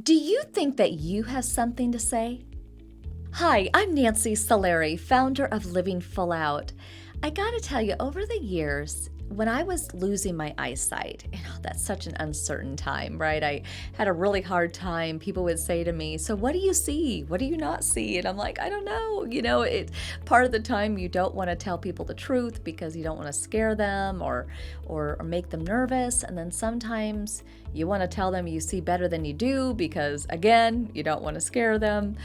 Do you think that you have something to say? Hi, I'm Nancy Solari, founder of Living Full Out. I gotta tell you, over the years, when I was losing my eyesight, that's such an uncertain time, right? I had a really hard time. People would say to me, "So what do you see? What do you not see?" And I'm like, "I don't know." Part of the time you don't want to tell people the truth because you don't want to scare them or make them nervous. And then sometimes you want to tell them you see better than you do because, again, you don't want to scare them.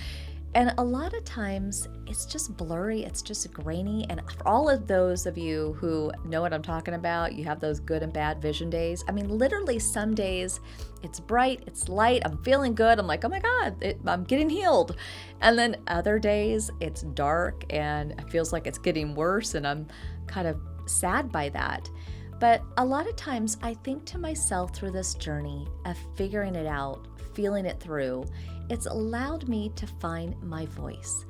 And a lot of times it's just blurry, it's just grainy. And for all of those of you who know what I'm talking about, you have those good and bad vision days. I mean, literally some days it's bright, it's light, I'm feeling good. I'm like, oh my God, I'm getting healed. And then other days it's dark and it feels like it's getting worse, and I'm kind of sad by that. But a lot of times I think to myself through this journey of figuring it out, feeling it through, it's allowed me to find my voice.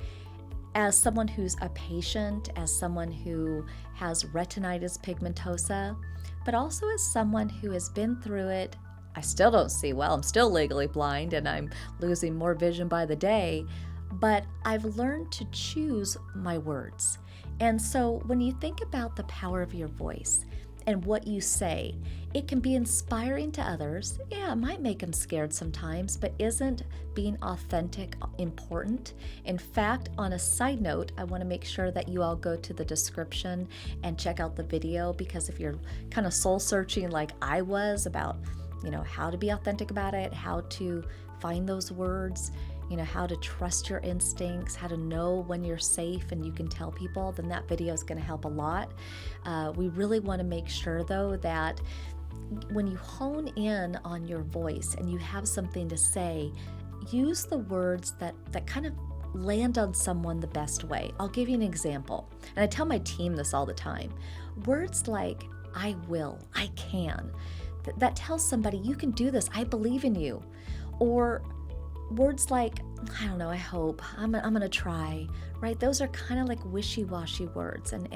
As someone who's a patient, as someone who has retinitis pigmentosa, but also as someone who has been through it. I still don't see well. I'm still legally blind and I'm losing more vision by the day, but I've learned to choose my words. And so when you think about the power of your voice and what you say, it can be inspiring to others. Yeah, it might make them scared sometimes, but isn't being authentic important? In fact, on a side note, I want to make sure that you all go to the description and check out the video, because if you're kind of soul searching like I was about, how to be authentic about it, how to find those words, how to trust your instincts, how to know when you're safe and you can tell people, then that video is going to help a lot. We really want to make sure, though, that when you hone in on your voice and you have something to say, use the words that kind of land on someone the best way. I'll give you an example, and I tell my team this all the time. Words like, I will, I can, that tells somebody you can do this, I believe in you. Or words like, I don't know, I hope, I'm gonna try, right? Those are kind of like wishy-washy words and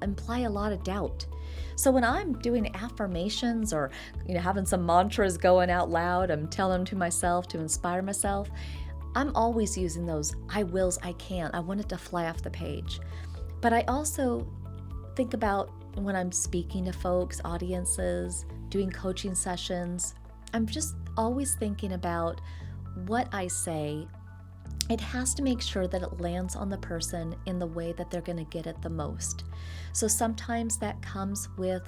imply a lot of doubt. So when I'm doing affirmations or having some mantras going out loud, I'm telling them to myself to inspire myself, I'm always using those I wills, I can. I want it to fly off the page. But I also think about when I'm speaking to folks, audiences, doing coaching sessions, I'm just always thinking about what I say. It has to make sure that it lands on the person in the way that they're going to get it the most. So sometimes that comes with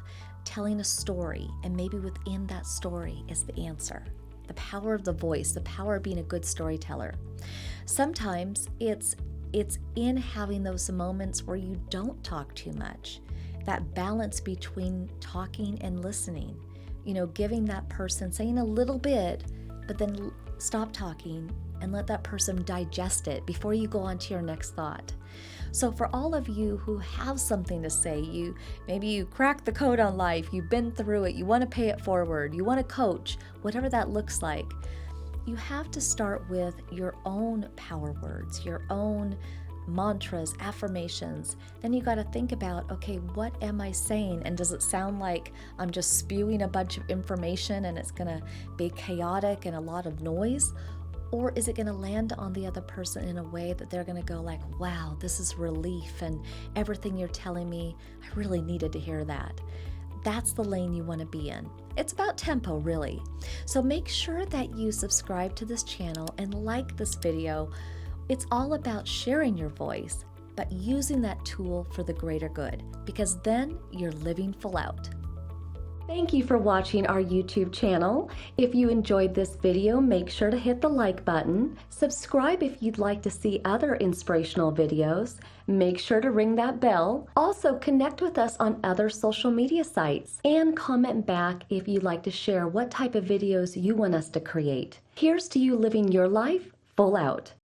telling a story, and maybe within that story is the answer. The power of the voice, the power of being a good storyteller. Sometimes it's in having those moments where you don't talk too much, that balance between talking and listening, giving that person, saying a little bit, but then stop talking and let that person digest it before you go on to your next thought. So for all of you who have something to say, maybe you cracked the code on life, you've been through it, you want to pay it forward, you want to coach, whatever that looks like, you have to start with your own power words, your own mantras, affirmations. Then you got to think about, okay, what am I saying? And does it sound like I'm just spewing a bunch of information and it's going to be chaotic and a lot of noise? Or is it going to land on the other person in a way that they're going to go like, wow, this is relief, and everything you're telling me, I really needed to hear that. That's the lane you want to be in. It's about tempo, really. So make sure that you subscribe to this channel and like this video. It's all about sharing your voice, but using that tool for the greater good, because then you're living full out. Thank you for watching our YouTube channel. If you enjoyed this video, make sure to hit the like button. Subscribe if you'd like to see other inspirational videos. Make sure to ring that bell. Also, connect with us on other social media sites and comment back if you'd like to share what type of videos you want us to create. Here's to you living your life full out.